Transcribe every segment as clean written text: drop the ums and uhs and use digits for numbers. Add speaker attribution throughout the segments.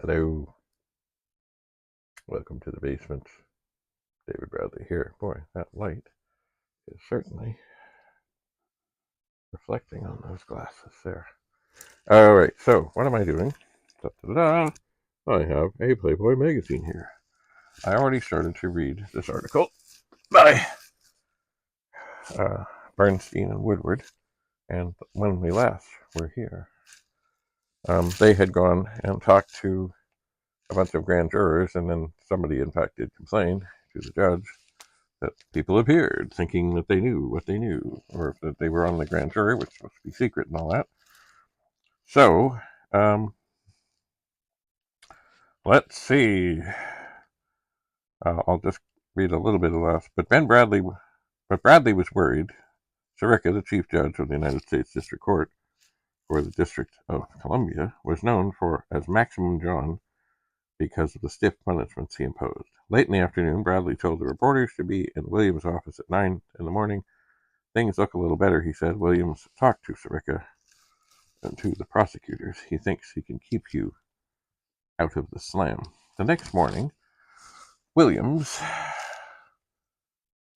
Speaker 1: Hello. Welcome to the basement. David Bradley here. Boy, that light is certainly reflecting on those glasses there. All right, so what am I doing? Da-da-da. I have a Playboy magazine here. I already started to read this article by Bernstein and Woodward, and when we last were here, they had gone and talked to a bunch of grand jurors, and then somebody, in fact, did complain to the judge that people appeared thinking that they knew what they knew, or that they were on the grand jury, which must be secret and all that. So, let's see. I'll just read a little bit of last. But Bradley was worried. Sirica, the chief judge of the United States District Court for the District of Columbia, was known as Maximum John because of the stiff punishments he imposed. Late in the afternoon, Bradley told the reporters to be in Williams' office at 9 in the morning. Things look a little better, he said. Williams talked to Sirica and to the prosecutors. He thinks he can keep you out of the slam. The next morning, Williams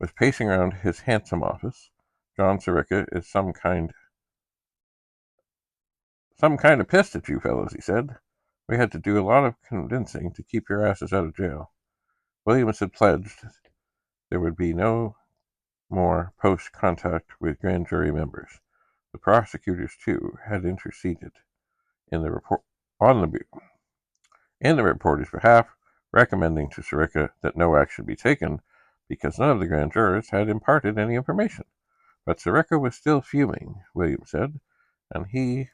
Speaker 1: was pacing around his handsome office. John Sirica is some kind of pissed at you fellows, he said. We had to do a lot of convincing to keep your asses out of jail. Williams had pledged there would be no more post-contact with grand jury members. The prosecutors, too, had interceded in the reporter's behalf, recommending to Sirica that no action be taken because none of the grand jurors had imparted any information. But Sirica was still fuming, Williams said, and he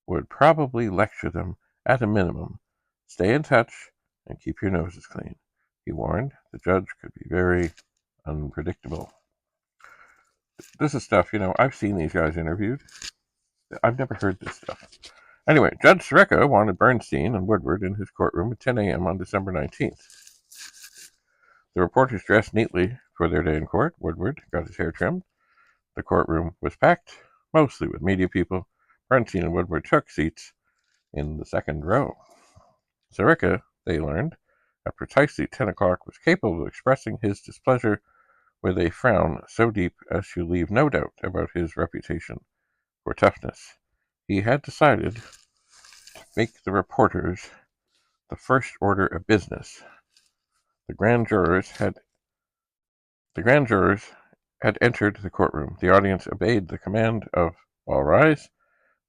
Speaker 1: would probably lecture them at a minimum. Stay in touch and keep your noses clean. He warned the judge could be very unpredictable. This is stuff, I've seen these guys interviewed. I've never heard this stuff. Anyway, Judge Sirica wanted Bernstein and Woodward in his courtroom at 10 a.m. on December 19th. The reporters dressed neatly for their day in court. Woodward got his hair trimmed. The courtroom was packed, mostly with media people. Bernstein and Woodward took seats in the second row. Sirica, they learned, at precisely 10 o'clock was capable of expressing his displeasure with a frown so deep as to leave no doubt about his reputation for toughness. He had decided to make the reporters the first order of business. The grand jurors had entered the courtroom. The audience obeyed the command of all rise.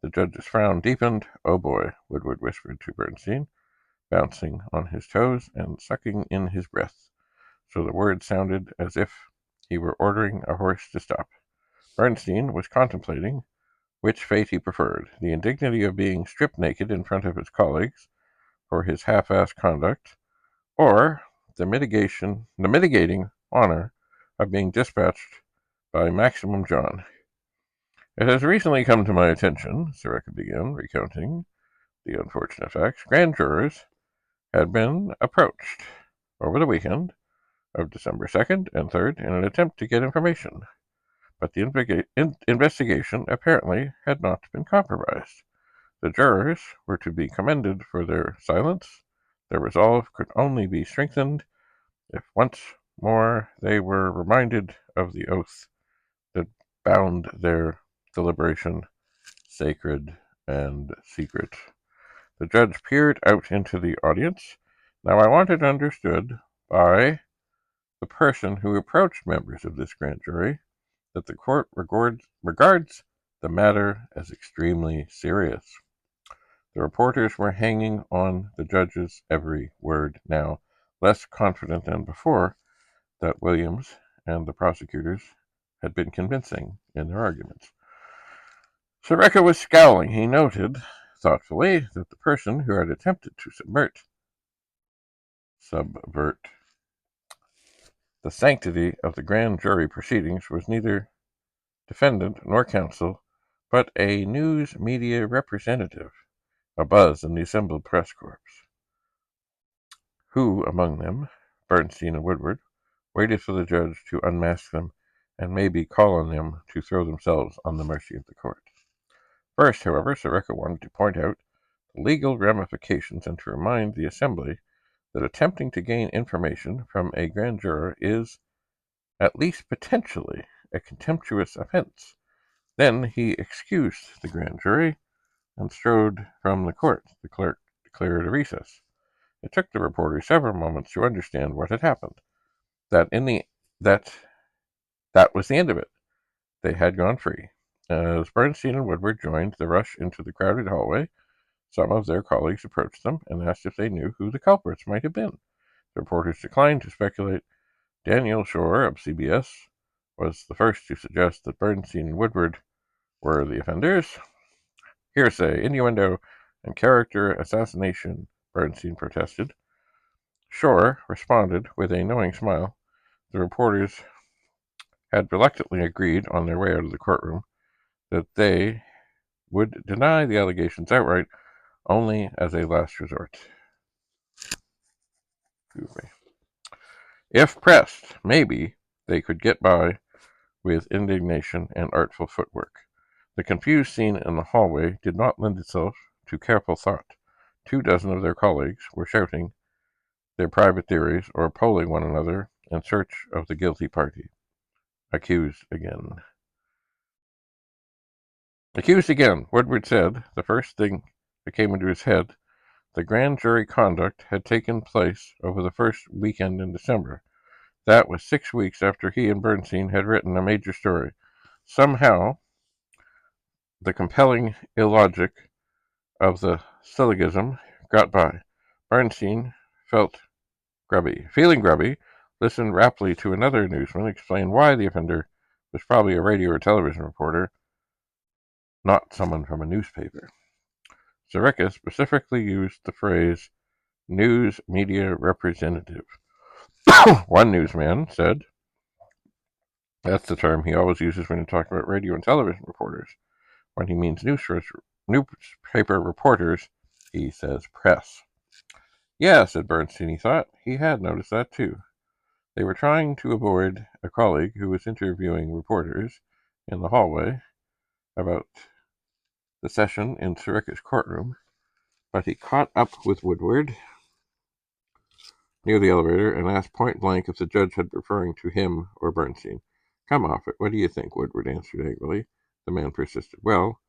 Speaker 1: The judge's frown deepened. Oh boy, Woodward whispered to Bernstein, bouncing on his toes and sucking in his breath, so the words sounded as if he were ordering a horse to stop. Bernstein was contemplating which fate he preferred, the indignity of being stripped naked in front of his colleagues for his half-assed conduct, or the mitigating honor of being dispatched by Maximum John. It has recently come to my attention, Sirica began, recounting the unfortunate facts. Grand jurors had been approached over the weekend of December 2nd and 3rd in an attempt to get information, but the investigation apparently had not been compromised. The jurors were to be commended for their silence. Their resolve could only be strengthened if once more they were reminded of the oath that bound their deliberation sacred and secret. The judge peered out into the audience. Now I want it understood by the person who approached members of this grand jury that the court regards the matter as extremely serious. The reporters were hanging on the judge's every word now, less confident than before that Williams and the prosecutors had been convincing in their arguments. Sirica was scowling. He noted thoughtfully that the person who had attempted to subvert the sanctity of the grand jury proceedings was neither defendant nor counsel, but a news media representative, a buzz in the assembled press corps. Who among them, Bernstein and Woodward, waited for the judge to unmask them and maybe call on them to throw themselves on the mercy of the court. First, however, Sirica wanted to point out the legal ramifications and to remind the Assembly that attempting to gain information from a grand juror is, at least potentially, a contemptuous offense. Then he excused the grand jury and strode from the court. The clerk declared a recess. It took the reporters several moments to understand what had happened. That was the end of it. They had gone free. As Bernstein and Woodward joined the rush into the crowded hallway, some of their colleagues approached them and asked if they knew who the culprits might have been. The reporters declined to speculate. Daniel Shore of CBS was the first to suggest that Bernstein and Woodward were the offenders. Hearsay, innuendo, and character assassination, Bernstein protested. Shore responded with a knowing smile. The reporters had reluctantly agreed on their way out of the courtroom that they would deny the allegations outright only as a last resort. If pressed, maybe they could get by with indignation and artful footwork. The confused scene in the hallway did not lend itself to careful thought. 24 of their colleagues were shouting their private theories or polling one another in search of the guilty party. Accused again. Accused again, Woodward said, the first thing that came into his head. The grand jury conduct had taken place over the first weekend in December. That was 6 weeks after he and Bernstein had written a major story. Somehow, the compelling illogic of the syllogism got by. Bernstein feeling grubby, listened raptly to another newsman explain why the offender was probably a radio or television reporter, not someone from a newspaper. Sirica specifically used the phrase news media representative. One newsman said, that's the term he always uses when he talks about radio and television reporters. When he means newspaper reporters, he says press. Yeah, said Bernstein, he thought. He had noticed that too. They were trying to avoid a colleague who was interviewing reporters in the hallway about the session in Sirica's courtroom, but he caught up with Woodward near the elevator and asked point blank if the judge had referring to him or Bernstein. Come off it. What do you think? Woodward answered angrily. The man persisted. Well,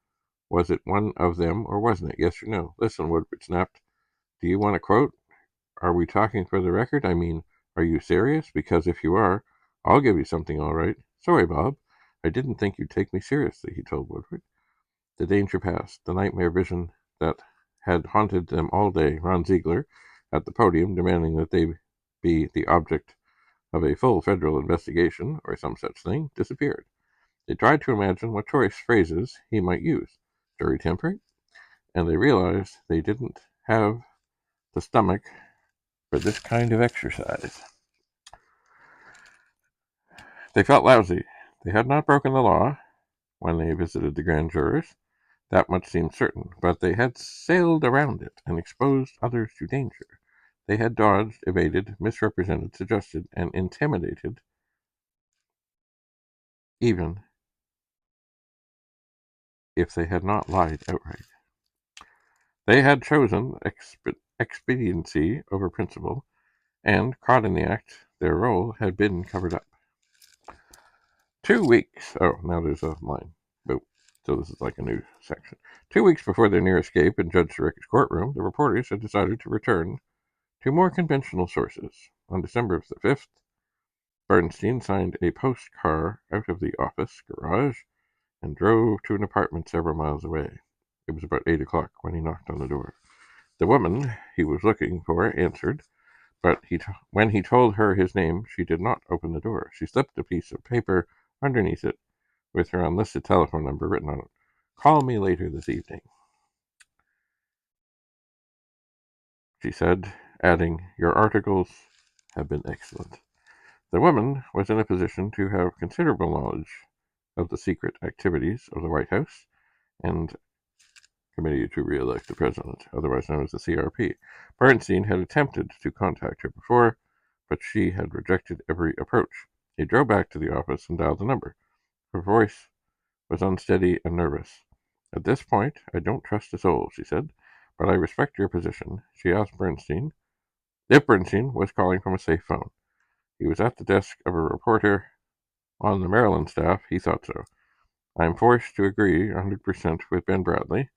Speaker 1: was it one of them or wasn't it? Yes or no? Listen, Woodward snapped. Do you want a quote? Are we talking for the record? I mean, are you serious? Because if you are, I'll give you something all right. Sorry, Bob. I didn't think you'd take me seriously, he told Woodward. The danger passed. The nightmare vision that had haunted them all day, Ron Ziegler, at the podium, demanding that they be the object of a full federal investigation, or some such thing, disappeared. They tried to imagine what choice phrases he might use. Jury tampering? And they realized they didn't have the stomach for this kind of exercise. They felt lousy. They had not broken the law when they visited the grand jurors. That much seemed certain, but they had sailed around it and exposed others to danger. They had dodged, evaded, misrepresented, suggested, and intimidated, even if they had not lied outright. They had chosen expediency over principle, and, caught in the act, their role had been covered up. 2 weeks. Oh, now there's a line. Boop. So this is like a new section. 2 weeks before their near escape in Judge Sirica's courtroom, the reporters had decided to return to more conventional sources. On December the 5th, Bernstein signed a postcard out of the office garage and drove to an apartment several miles away. It was about 8 o'clock when he knocked on the door. The woman he was looking for answered, but when he told her his name, she did not open the door. She slipped a piece of paper underneath it with her unlisted telephone number written on it. Call me later this evening, she said, adding, your articles have been excellent. The woman was in a position to have considerable knowledge of the secret activities of the White House and Committee to Re-elect the President, otherwise known as the CRP. Bernstein had attempted to contact her before, but she had rejected every approach. He drove back to the office and dialed the number. Her voice was unsteady and nervous. At this point, I don't trust a soul, she said. but I respect your position. She asked Bernstein if Bernstein was calling from a safe phone. He was at the desk of a reporter on the Maryland staff. He thought so. I am forced to agree 100% with Ben Bradley.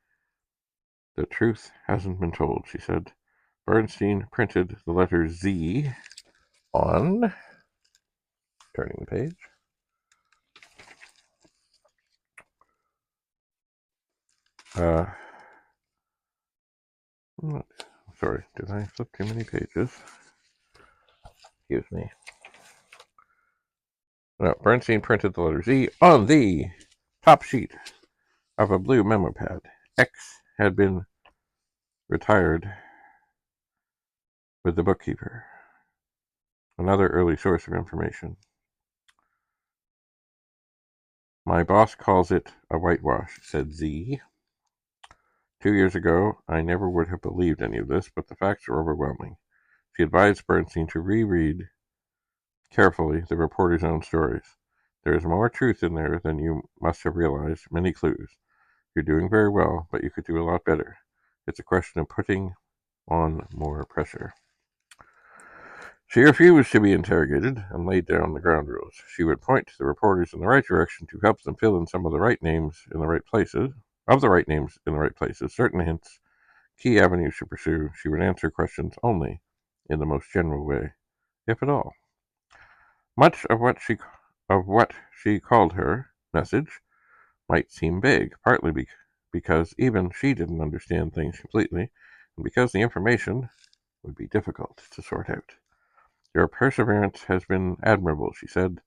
Speaker 1: The truth hasn't been told, she said. Bernstein printed the letter Z on, turning the page, sorry, did I flip too many pages? Excuse me. No, Bernstein printed the letter Z on the top sheet of a blue memo pad. X had been retired with the bookkeeper. Another early source of information. My boss calls it a whitewash, said Z. 2 years ago, I never would have believed any of this, but the facts are overwhelming. She advised Bernstein to reread carefully the reporter's own stories. There is more truth in there than you must have realized, many clues. You're doing very well, but you could do a lot better. It's a question of putting on more pressure. She refused to be interrogated and laid down the ground rules. She would point the reporters in the right direction to help them fill in some of the right names in the right places, certain hints, key avenues to pursue. She would answer questions only in the most general way, if at all. Much of what she called her message might seem vague, partly because even she didn't understand things completely, and because the information would be difficult to sort out. Your perseverance has been admirable, she said.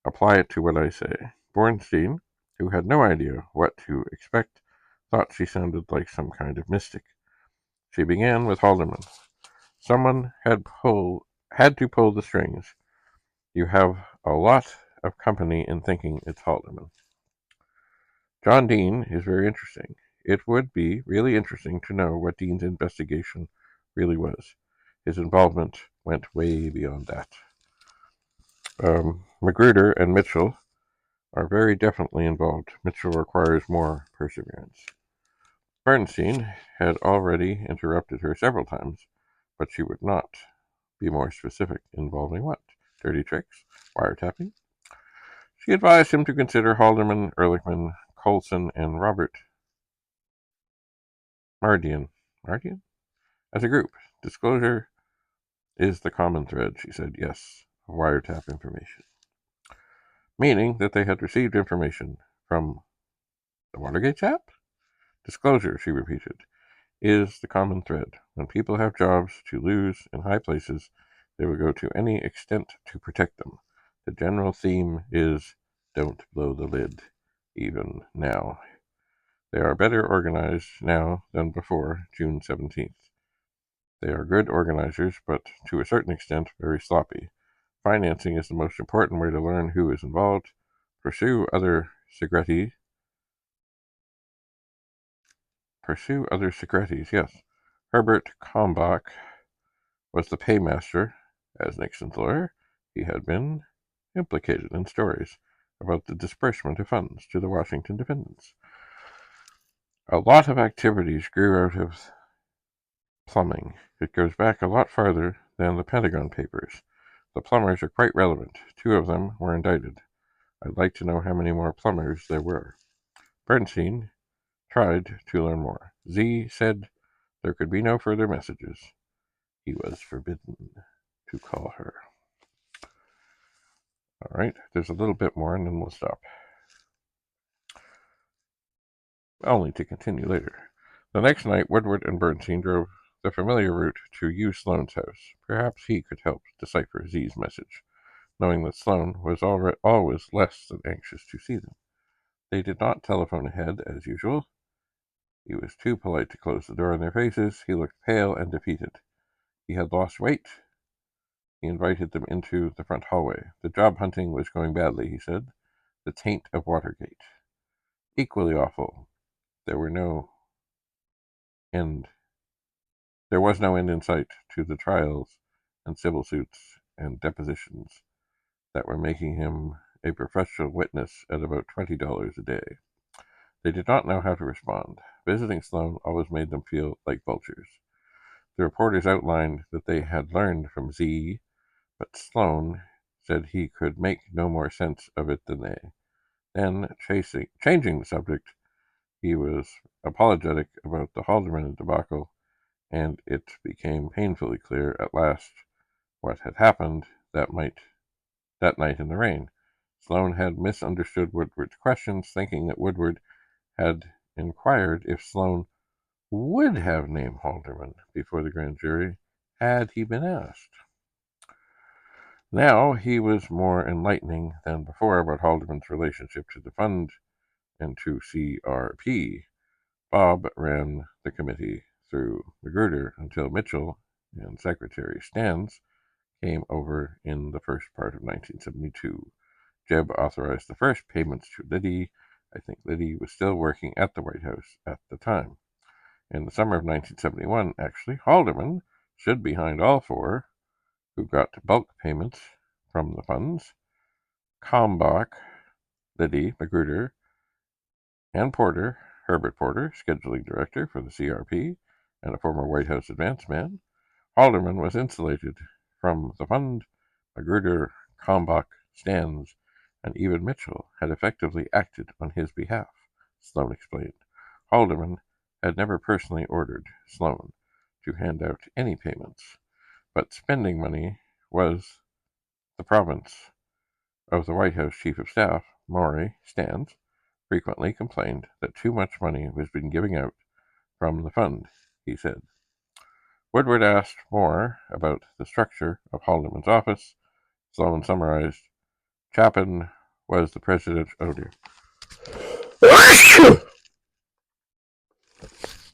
Speaker 1: Apply it to what I say. Bernstein, who had no idea what to expect, thought she sounded like some kind of mystic. She began with Haldeman. Someone had to pull the strings. You have a lot of company in thinking it's Haldeman. John Dean is very interesting. It would be really interesting to know what Dean's investigation really was. His involvement went way beyond that. Magruder and Mitchell are very definitely involved. Mitchell requires more perseverance. Bernstein had already interrupted her several times, but she would not be more specific. Involving what? Dirty tricks? Wiretapping? She advised him to consider Haldeman, Ehrlichman, Colson, and Robert Mardian as a group. Disclosure is the common thread, she said. Yes, of wiretap information. Meaning that they had received information from the Watergate chap? Disclosure, she repeated, is the common thread. When people have jobs to lose in high places, they will go to any extent to protect them. The general theme is don't blow the lid, even now. They are better organized now than before June 17th. They are good organizers, but to a certain extent very sloppy. Financing is the most important way to learn who is involved. Pursue other secreties, yes. Herbert Kalmbach was the paymaster. As Nixon's lawyer, he had been implicated in stories about the disbursement of funds to the Washington defendants. A lot of activities grew out of plumbing. It goes back a lot farther than the Pentagon Papers. The plumbers are quite relevant. 2 of them were indicted. I'd like to know how many more plumbers there were. Bernstein tried to learn more. Z said there could be no further messages. He was forbidden to call her. All right, there's a little bit more and then we'll stop. Only to continue later. The next night, Woodward and Bernstein drove the familiar route to Hugh Sloane's house. Perhaps he could help decipher Z's message, knowing that Sloane was always less than anxious to see them. They did not telephone ahead, as usual. He was too polite to close the door in their faces. He looked pale and defeated. He had lost weight. He invited them into the front hallway. The job hunting was going badly, he said. The taint of Watergate. Equally awful. There was no end in sight to the trials and civil suits and depositions that were making him a professional witness at about $20 a day. They did not know how to respond. visiting Sloane always made them feel like vultures. The reporters outlined that they had learned from Z, but Sloane said he could make no more sense of it than they. Then, changing the subject, he was apologetic about the Haldeman debacle, and it became painfully clear at last what had happened that night in the rain. Sloane had misunderstood Woodward's questions, thinking that Woodward had inquired if Sloane would have named Haldeman before the grand jury had he been asked. Now he was more enlightening than before about Haldeman's relationship to the fund and to CRP. Bob ran the committee through Magruder until Mitchell and Secretary Stans came over in the first part of 1972. Jeb authorized the first payments to Liddy. I think Liddy was still working at the White House at the time. In the summer of 1971, actually, Haldeman stood behind all four, who got bulk payments from the funds. Kalmbach, Liddy, Magruder, and Porter, Herbert Porter, scheduling director for the CRP, and a former White House advance man. Haldeman was insulated from the fund. Magruder, Kalmbach, Stans, and even Mitchell had effectively acted on his behalf, Sloane explained. Haldeman had never personally ordered Sloane to hand out any payments, but spending money was the province of the White House Chief of Staff, Maury Stans, frequently complained that too much money was being given out from the fund, he said. Woodward asked more about the structure of Haldeman's office. Sloane summarized, Chapin was the president. Oh dear.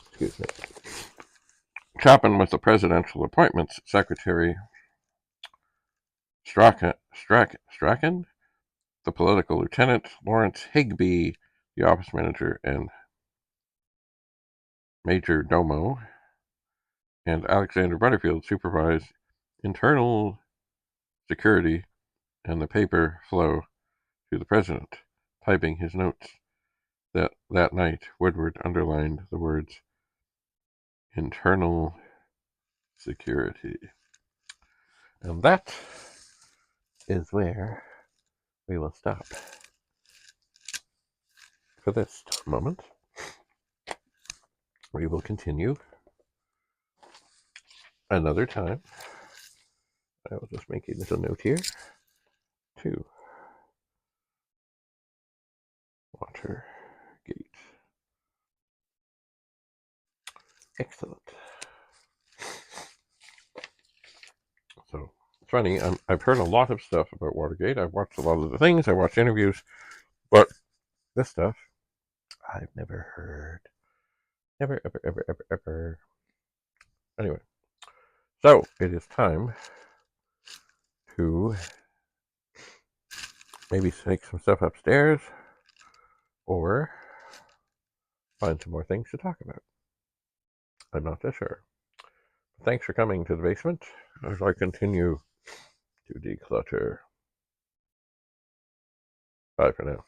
Speaker 1: Excuse me. Chapin was the presidential appointments secretary. Strachan, the political lieutenant. Lawrence Higby, the office manager and major domo. And Alexander Butterfield supervised internal security and the paper flow to the president, typing his notes. That night, Woodward underlined the words internal security. And that is where we will stop for this moment. We will continue another time. I will just make a little note here to Watergate. Excellent. So it's funny. I've heard a lot of stuff about Watergate. I've watched a lot of the things. I watched interviews, but this stuff I've never heard. Never, ever, ever, ever, ever. Anyway, so it is time to maybe take some stuff upstairs or find some more things to talk about. I'm not so sure. Thanks for coming to the basement as I continue to declutter. Bye for now.